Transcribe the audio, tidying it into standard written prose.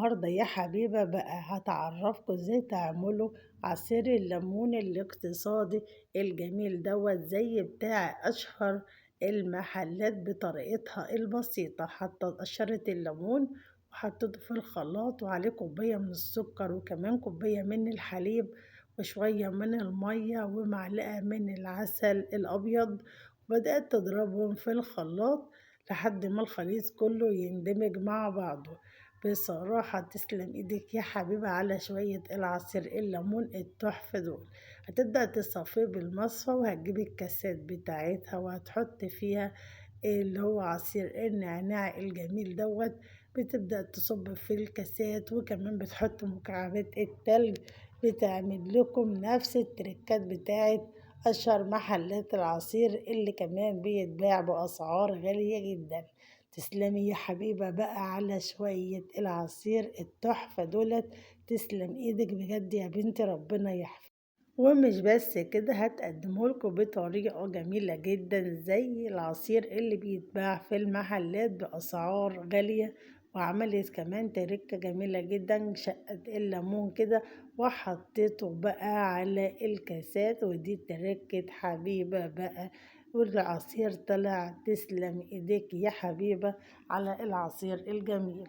النهاردة يا حبيبة بقى هتعرفكوا ازاي تعملوا عصير الليمون الاقتصادي الجميل زي بتاع أشهر المحلات بطريقتها البسيطة. حطيت قشرة الليمون وحطيته في الخلاط وعليه كوباية من السكر وكمان كوباية من الحليب وشوية من المية ومعلقة من العسل الأبيض، وبدأت تضربهم في الخلاط لحد ما الخليط كله يندمج مع بعضه. بصراحة تسلم ايدك يا حبيبة على شوية العصير الليمون التحفة دول. هتبدأ تصفيه بالمصفى وهتجيبي الكاسات بتاعتها وهتحط فيها اللي هو عصير النعناع الجميل بتبدأ تصب في الكاسات وكمان بتحط مكعبات التلج. بتعمل لكم نفس التركات بتاعت أشهر محلات العصير اللي كمان بيتباع بأسعار غالية جدا. تسلمي يا حبيبة بقى على شوية العصير التحفة تسلم ايدك بجد يا بنتي، ربنا يحفظك. ومش بس كده، هتقدمه لكم بطريقة جميلة جدا زي العصير اللي بيتباع في المحلات بأسعار غالية. وعملت كمان تركة جميلة جدا، شقت الليمون كده وحطيته بقى على الكاسات، ودي تركة حبيبة بقى. والعصير طلع تسلم ايديك يا حبيبة على العصير الجميل.